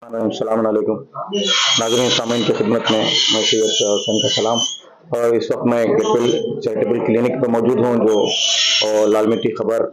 अस्सलामुअलैकुम नाज़रीन सामीन की खिदमत में मैं सैयद हुसैन का सलाम। और इस वक्त मैं गेटवेल चैरिटेबल क्लिनिक पर मौजूद हूँ जो लाल मिट्टी खबर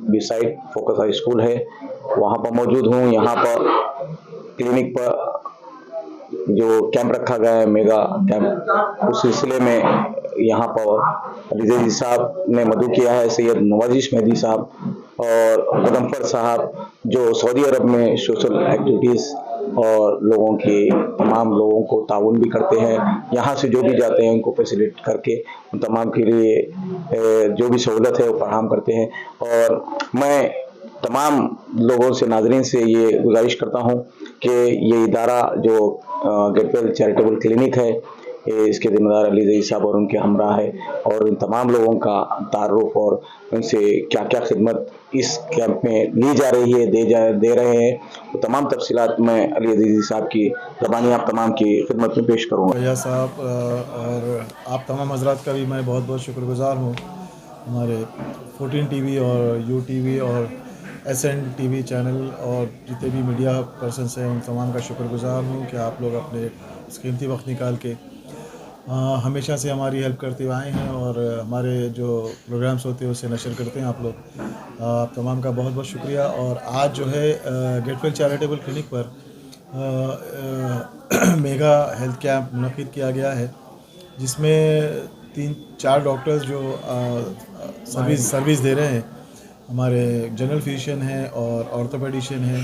B side focus high school है, वहाँ पर मौजूद हूँ। यहाँ पर क्लिनिक पर जो कैंप रखा गया है, मेगा कैंप, उस सिलसिले में यहाँ पर रिजवी साहब ने मदू किया है, सैयद नवाजिश मेहदी साहब और गदमफर साहब जो सऊदी अरब में सोशल एक्टिविटीज़ और लोगों की तमाम लोगों को ताउन भी करते हैं। यहाँ से जो भी जाते हैं उनको फैसिलिटेट करके उन तमाम के लिए जो भी सहूलत है वो फराहम करते हैं। और मैं तमाम लोगों से, नाजरीन से ये गुजारिश करता हूँ कि ये इदारा जो गेटवेल चैरिटेबल क्लिनिक है, इसके जिम्मेदार अली ज़ई साहब और उनके हमरा है, और इन तमाम लोगों का तारुफ और उनसे क्या क्या खिदमत इस कैंप में ली जा रही है, दे रहे हैं, तो तमाम तफसीलात मैं अली अजीज़ी साहब की ज़बानी आप तमाम की खिदमत में पेश करूँगा। भैया साहब और आप तमाम हजरात का भी मैं बहुत बहुत शुक्रगुज़ार हूँ। हमारे 14 टीवी और यू टीवी और SN टीवी चैनल और जितने भी मीडिया पर्सनस हैं उन तमाम का शुक्रगुज़ार हूँ कि आप लोग अपने कीमती वक्त निकाल के हमेशा से हमारी हेल्प करते हुए आए हैं और हमारे जो प्रोग्राम्स होते हैं उसे नशर करते हैं आप लोग। आप तमाम का बहुत बहुत शुक्रिया। और आज जो है गेटवेल चैरिटेबल क्लिनिक पर मेगा हेल्थ कैंप मुनक़िद किया गया है, जिसमें 3-4 डॉक्टर्स जो सर्विस दे रहे हैं। हमारे जनरल फिजिशियन हैं और ऑर्थोपेडिशियन हैं,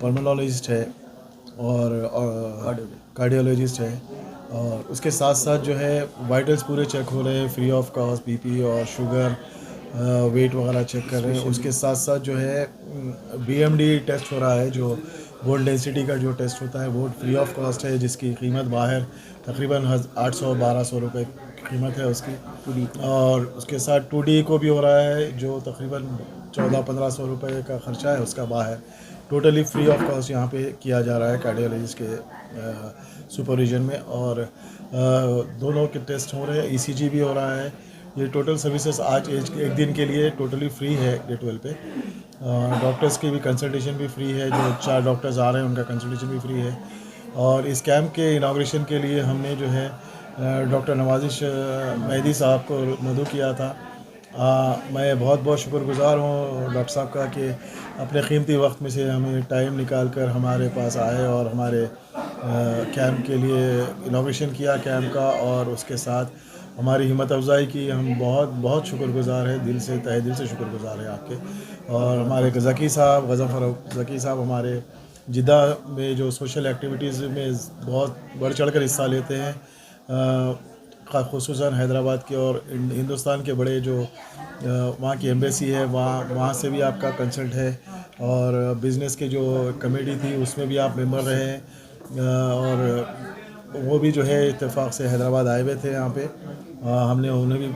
पल्मोनोलॉजिस्ट है और कार्डियोलॉजिस्ट है। और उसके साथ साथ जो है वाइटल्स पूरे चेक हो रहे हैं फ्री ऑफ कॉस्ट, BP और शुगर वेट वगैरह चेक कर रहे हैं। उसके साथ साथ जो है BMD टेस्ट हो रहा है, जो बोन डेंसिटी का जो टेस्ट होता है वो फ्री ऑफ कॉस्ट है, जिसकी कीमत बाहर तकरीबन 800-1200 रुपये कीमत है उसकी। और उसके साथ 2D को भी हो रहा है जो तकरीबन 1400-1500 रुपये का ख़र्चा है उसका बाहर टोटली फ्री ऑफ कॉस्ट यहाँ पे किया जा रहा है कार्डियोलॉजिस्ट के सुपरविजन में। और दोनों के टेस्ट हो रहे हैं, ECG भी हो रहा है। ये टोटल सर्विसेज आज एक दिन के लिए टोटली फ्री है गेटवेल पे। डॉक्टर्स की भी कंसल्टेशन भी फ्री है, जो 4 डॉक्टर्स आ रहे हैं उनका कंसल्टेशन भी फ्री है। और इस कैंप के इनाग्रेशन के लिए हमने जो है डॉक्टर नवाजिश मेहदी साहब को मदऊ किया था। मैं बहुत बहुत शुक्रगुज़ार हूँ डॉक्टर साहब का कि अपने कीमती वक्त में से हमें टाइम निकाल कर हमारे पास आए और हमारे कैंप के लिए इनाग्रेशन किया कैंप का, और उसके साथ हमारी हिम्मत अफजाई की। हम बहुत बहुत शुक्रगुज़ार हैं, दिल से, तहे दिल से शुक्रगुज़ार हैं आपके। और हमारे ज़की साहब, गज़नफ़र ज़की साहब हमारे जिद्दा में जो सोशल एक्टिविटीज़ में बहुत बढ़ चढ़ कर हिस्सा लेते हैं, ख़ुसूसन हैदराबाद के और हिंदुस्तान के बड़े जो वहाँ की एम्बेसी है वहाँ से भी आपका कंसल्ट है। और बिज़नेस के जो कमेटी थी उसमें भी आप मेंबर रहे हैं। और वो भी जो है इत्तेफाक से हैदराबाद आए हुए थे यहाँ पे। हमने उन्हें भी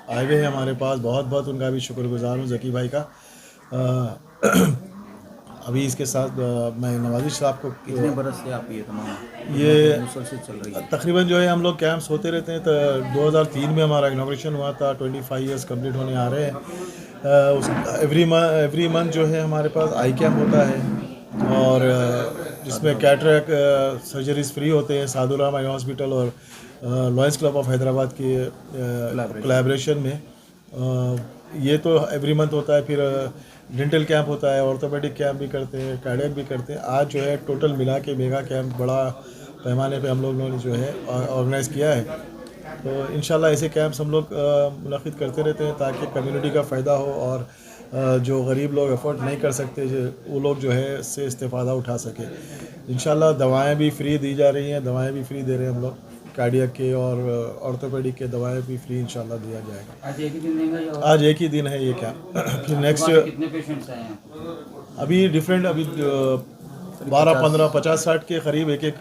आए हुए हैं हमारे पास, बहुत बहुत उनका भी शुक्रगुज़ार हूँ ज़की भाई का। अभी इसके साथ मैं नवाजिश साहब को कितने बरस से आप ये तमाम ये मुसलसल चल रही है? तकरीबन जो है हम लोग कैंप्स होते रहते हैं। तो 2003 में हमारा इनाग्रेशन हुआ था, 25 ईयर्स कंप्लीट होने आ रहे हैं। एवरी मंथ जो है हमारे पास आई कैंप होता है, और जिसमें कैटरैक्ट सर्जरीज फ्री होते हैं सादुराम आई हॉस्पिटल और लॉयंस क्लब ऑफ हैदराबाद की कोलैबोरेशन में। ये तो एवरी मंथ होता है। फिर डेंटल कैंप होता है, ऑर्थोपेडिक कैंप भी करते हैं, कार्डियक भी करते हैं। आज जो है टोटल मिला के मेगा कैंप बड़ा पैमाने पे हम लोगों ने जो है ऑर्गेनाइज़ किया है। तो इंशाल्लाह ऐसे कैंप्स हम लोग मुनक़िद करते रहते हैं ताकि कम्युनिटी का फ़ायदा हो, और जो गरीब लोग अफोर्ड नहीं कर सकते वो लोग जो है इससे इस्तेफ़ादा उठा सके। इंशाल्लाह दवाएं भी फ्री दी जा रही हैं, दवाएं भी फ्री दे रहे हैं हम लोग, कार्डियक के और ऑर्थोपेडिक के दवाएं भी फ्री इंशाल्लाह दिया जाएगा। आज एक ही दिन देंगे या आज एक ही दिन है ये कैंप। फिर नेक्स्ट कितने पेशेंट्स आए हैं? अभी डिफरेंट, अभी 12-15 50-60 के करीब एक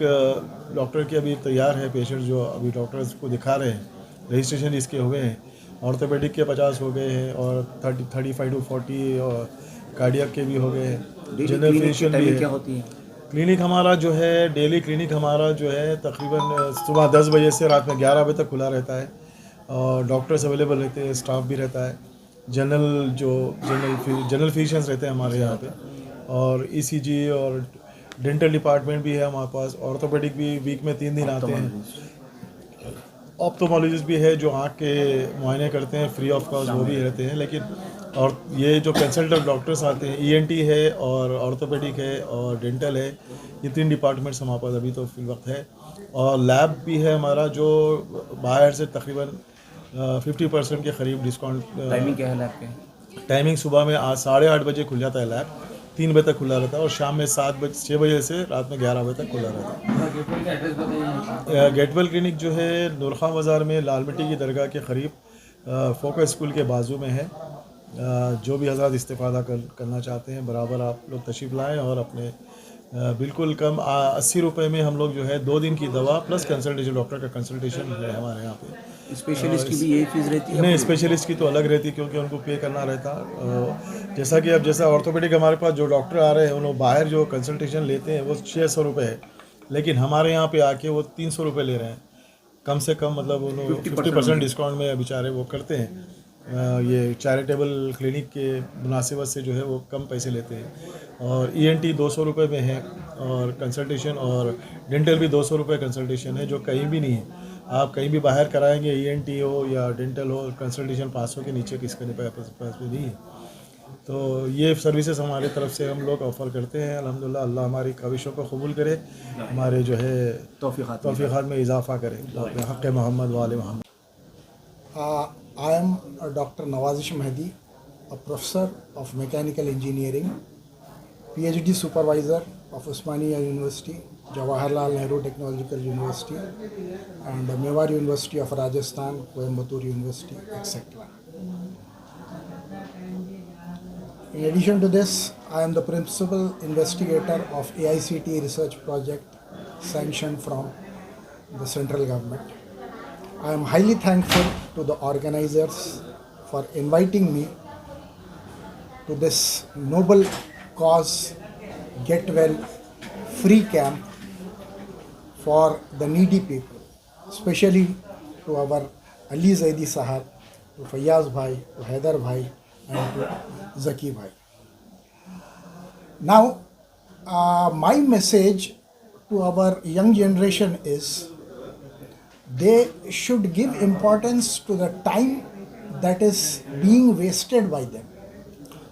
डॉक्टर के अभी तैयार है पेशेंट, जो अभी डॉक्टर्स को दिखा रहे हैं। रजिस्ट्रेशन इसके हो गए हैं। ऑर्थोपेडिक के 50 हो गए हैं और 35 to 40 और कार्डियक के भी हो गए हैं। जनरल फिजिशियन भी है। क्या होती है क्लिनिक हमारा जो है डेली क्लिनिक हमारा जो है तकरीबन सुबह 10 बजे से रात में 11 बजे तक खुला रहता है, और डॉक्टर्स अवेलेबल रहते हैं, स्टाफ भी रहता है। जनरल फिजिशियंस रहते हैं हमारे यहाँ पे, और ECG और डेंटल डिपार्टमेंट भी है हमारे पास, ऑर्थोपेडिक भी वीक में 3 दिन आते हैं, ऑप्थोमोलॉजिस्ट भी है जो आँख के मुआयने करते हैं फ्री ऑफ कॉस्ट, वो भी रहते हैं। लेकिन और ये जो कंसल्टेंट डॉक्टर्स आते हैं, ईएनटी है और ऑर्थोपेडिक है और डेंटल है, ये 3 डिपार्टमेंट्स हमारे पास अभी तो फिल वक्त है। और लैब भी है हमारा जो बाहर से तकरीबन 50% के करीब डिस्काउंट। टाइमिंग क्या है लैब के? टाइमिंग सुबह में 8:30 बजे खुल जाता है लैब, 3 बजे तक खुला रहता है, और शाम में 6 बजे से रात में 11 बजे तक खुला रहता है। गेटवे का एड्रेस बताइए। गेटवेल क्लिनिक जो है नूरखां बाज़ार में लाल मिट्टी की दरगाह के करीब फोकस स्कूल के बाजू में है। जो भी हज़रात इस्तेफ़ादा करना चाहते हैं बराबर आप लोग तशरीफ़ लाएँ और अपने बिल्कुल कम 80 रुपये में हम लोग जो है 2 दिन की दवा प्लस कंसल्टेशन, डॉक्टर का कंसल्टेशन है हमारे यहाँ पे। स्पेशलिस्ट की भी यही फीस रहती है? नहीं, स्पेशलिस्ट की तो अलग रहती है क्योंकि उनको पे करना रहता है। जैसा कि अब जैसा ऑर्थोपेडिक हमारे पास जो डॉक्टर आ रहे हैं उन्होंने बाहर जो कंसल्टेशन लेते हैं वो 600 रुपये है, लेकिन हमारे यहाँ पे आके वो 300 रुपये ले रहे हैं कम से कम। मतलब उन्होंने 50% डिस्काउंट में बेचारे वो करते हैं। ये चैरिटेबल क्लिनिक के मुनासिबत से जो है वो कम पैसे लेते हैं। और ईएनटी 200 रुपये में है और कंसल्टेशन, और डेंटल भी 200 रुपये कंसल्टेशन है, जो कहीं भी नहीं है। आप कहीं भी बाहर कराएंगे, ईएनटी हो या डेंटल हो, कंसल्टेशन 500 के नीचे किसके पास भी नहीं है। तो ये सर्विसेज हमारी तरफ से हम लोग ऑफ़र करते हैं। अल्हम्दुलिल्लाह, अल्लाह हमारी ख्वाहिशों को कबूल करे, हमारे जो है तौफीक़ात में इजाफ़ा करे, हक़ मोहम्मद वाले Mohammad. I am Dr. Nawazish Mehdi, a professor of mechanical engineering, PhD supervisor of Osmania University, Jawaharlal Nehru Technological University, and Mewar University of Rajasthan, Coimbatore University, etc. In addition to this, I am the principal investigator of AICT research project sanctioned from the central government. I am highly thankful to the organizers for inviting me to this noble cause Get Well free camp for the needy people, especially to our Ali Zaidi Sahab, to Fayyaz Bhai, to Haider Bhai, and to Zaki Bhai. Now, my message to our young generation is they should give importance to the time that is being wasted by them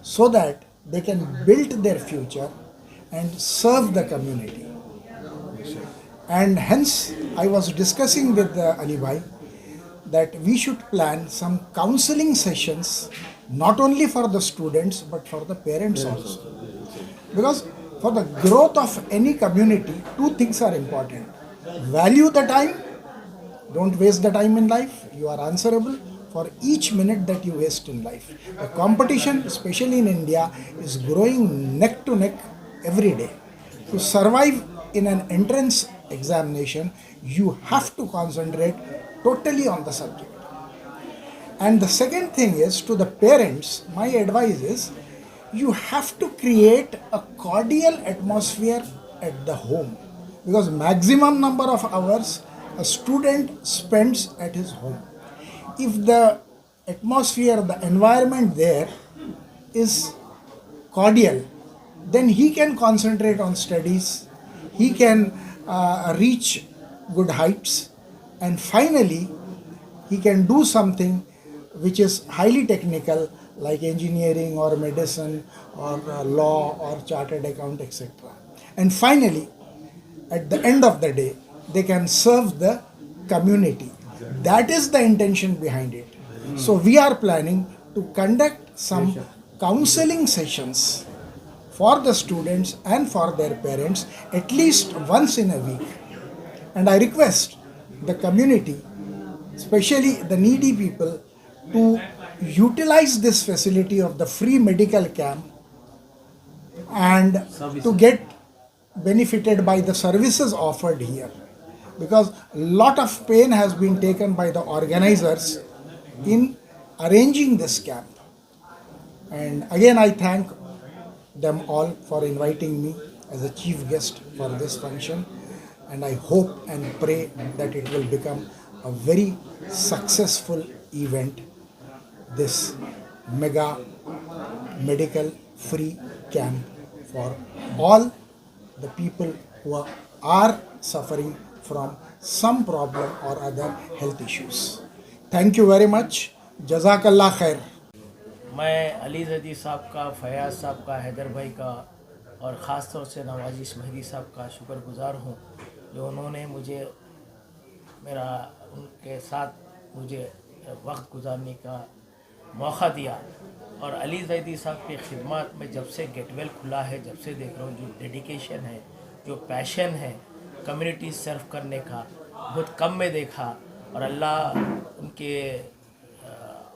so that they can build their future and serve the community. And hence I was discussing with Ali Bhai that we should plan some counseling sessions not only for the students but for the parents also. Because for the growth of any community, two things are important. Value the time. Don't waste the time in life. You are answerable for each minute that you waste in life. The competition, especially in India, is growing neck to neck every day. To survive in an entrance examination, you have to concentrate totally on the subject. And the second thing is, to the parents, my advice is, you have to create a cordial atmosphere at the home, because maximum number of hours a student spends at his home. If the atmosphere, the environment there is cordial, then he can concentrate on studies, he can reach good heights, and finally he can do something which is highly technical like engineering or medicine or law or chartered account, etc. And finally, at the end of the day, they can serve the community. That is the intention behind it. So we are planning to conduct some counseling sessions for the students and for their parents at least once in a week. And I request the community, especially the needy people, to utilize this facility of the free medical camp and to get benefited by the services offered here. Because a lot of pain has been taken by the organizers in arranging this camp. And again, I thank them all for inviting me as a chief guest for this function, and I hope and pray that it will become a very successful event, this mega medical free camp for all the people who are suffering from some problem or other health issues. Thank you very much. Jazakallah khair. मैं अली ज़ैदी साहब का, फयाज़ साहब का, हैदर भाई का और ख़ास तौर से नवाजिश महदी साहब का शुक्रगुज़ार हूँ जो उन्होंने मुझे उनके साथ मुझे वक्त गुजारने का मौका दिया। और अली ज़ैदी साहब की खिदमत में जब से गेटवेल खुला है, जब से देख रहा हूँ, जो डेडिकेशन है, जो पैशन है कम्युनिटी सर्व करने का, बहुत कम में देखा। और अल्लाह उनके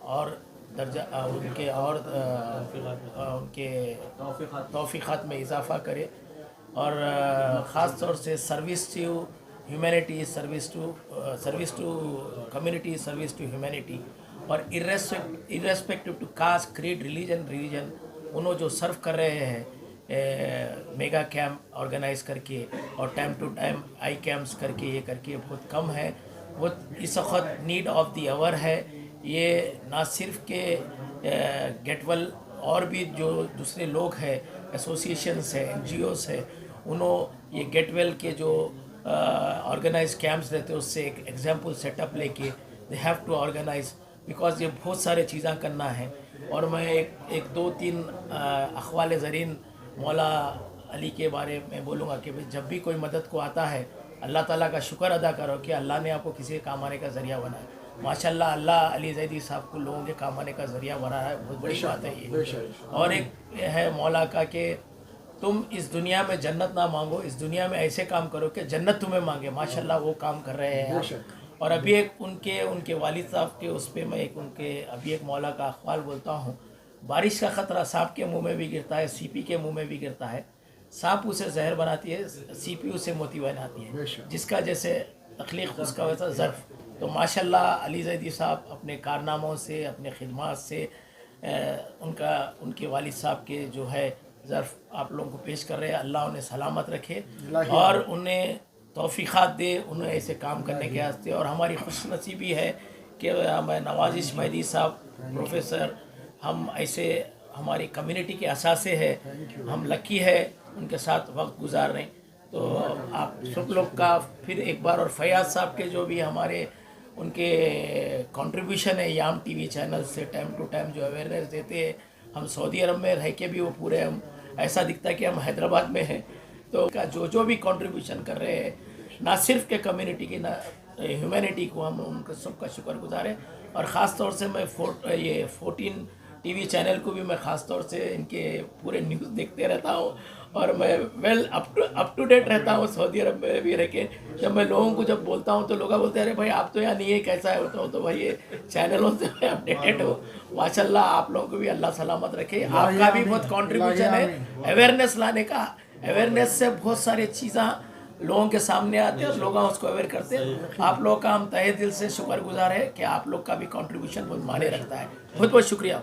और दर्जा उनके और उनके तौफ़ीक़ात में इजाफ़ा करे और ख़ास तौर से service to humanity, service to community, service to humanity और irrespective to caste, creed, religion उन्होंने जो सर्व कर रहे हैं मेगा कैंप ऑर्गेनाइज़ करके और time to time eye camps करके, ये करके बहुत कम है। बहुत इस वक्त नीड ऑफ द आवर है। ये ना सिर्फ के गेटवेल और भी जो दूसरे लोग हैं, एसोसिएशंस है, NGOs है, उन्होंने ये गेटवेल के जो ऑर्गेनाइज कैंप्स रहते हैं उससे एक एग्जाम्पल सेटअप लेके they have to organise, because ये बहुत सारे चीज़ें करना है। और मैं एक दो तीन अखवाल ज़रीन मौला अली के बारे में बोलूँगा कि भाई जब भी कोई मदद को आता है अल्लाह ताला का शुक्र अदा करो कि अल्लाह ने आपको किसी के काम आने का ज़रिया बनाया। माशाल्लाह अल्लाह अली ज़ैदी साहब को लोगों के काम आने का ज़रिया बना है, बहुत बड़ी बात है ये। और एक है मौला का कि तुम इस दुनिया में जन्नत ना मांगो, इस दुनिया में ऐसे काम करो कि जन्नत तुम्हें मांगे। माशाल्लाह वो काम कर रहे हैं आप। और अभी एक उनके वालिद साहब के उस पर मैं अभी एक मौला का अखबार बोलता हूँ। बारिश का ख़तरा सांप के मुंह में भी गिरता है, सीपी के मुंह में भी गिरता है। सांप उसे जहर बनाती है, सीपी उसे मोती बनाती है, जिसका जैसे तख्लीक उसका वैसा ज़र्फ़। तो माशाल्लाह अली ज़ैदी साहब अपने कारनामों से, अपने खिदमत से उनके वालिद साहब के जो है ज़र्फ़ आप लोगों को पेश कर रहे हैं। अल्लाह उन्हें सलामत रखे और उन्हें तौफ़ीक़ात दे, उन्हें ऐसे काम करने के वास्ते। और हमारी खुशनसीबी है कि मैं नवाजिश महदी साहब प्रोफेसर, हम ऐसे हमारी कम्युनिटी के असासे है, हम लकी है उनके साथ वक्त गुजार रहे हैं। तो आप सब लोग का फिर एक बार, और फयाज़ साहब के जो भी हमारे उनके कंट्रीब्यूशन है याम टीवी चैनल से टाइम टू टाइम जो अवेयरनेस देते हैं। हम सऊदी अरब में रह के भी वो पूरे हम ऐसा दिखता है कि हम हैदराबाद में हैं। तो का जो भी कंट्रीब्यूशन कर रहे हैं, ना सिर्फ के कम्युनिटी की, ना ह्यूमैनिटी को, हम उनका सबका शुक्रगुजार है। और ख़ास तौर से मैं 14 टीवी चैनल को भी मैं ख़ास तौर से इनके पूरे न्यूज़ देखते रहता हूँ और मैं वेल अप टू डेट रहता हूँ सऊदी अरब में भी रह के। जब मैं लोगों को जब बोलता हूँ तो लोग बोलते हैं अरे भाई आप तो यहाँ नहीं है, कैसा है? होता हो तो भाई ये चैनलों से मैं अपडेटेड हो। माशाल्लाह आप लोगों को भी अल्लाह सलामत रखे। आपका भी बहुत कॉन्ट्रीब्यूशन है अवेयरनेस लाने का। अवेयरनेस से बहुत सारी चीज़ें लोगों के सामने आते हैं और लोग उसको अवेयर करते हैं। आप लोगों का हम तहे दिल से शुक्रगुजार है कि आप लोग का भी कंट्रीब्यूशन बहुत मायने रखता है। बहुत बहुत शुक्रिया।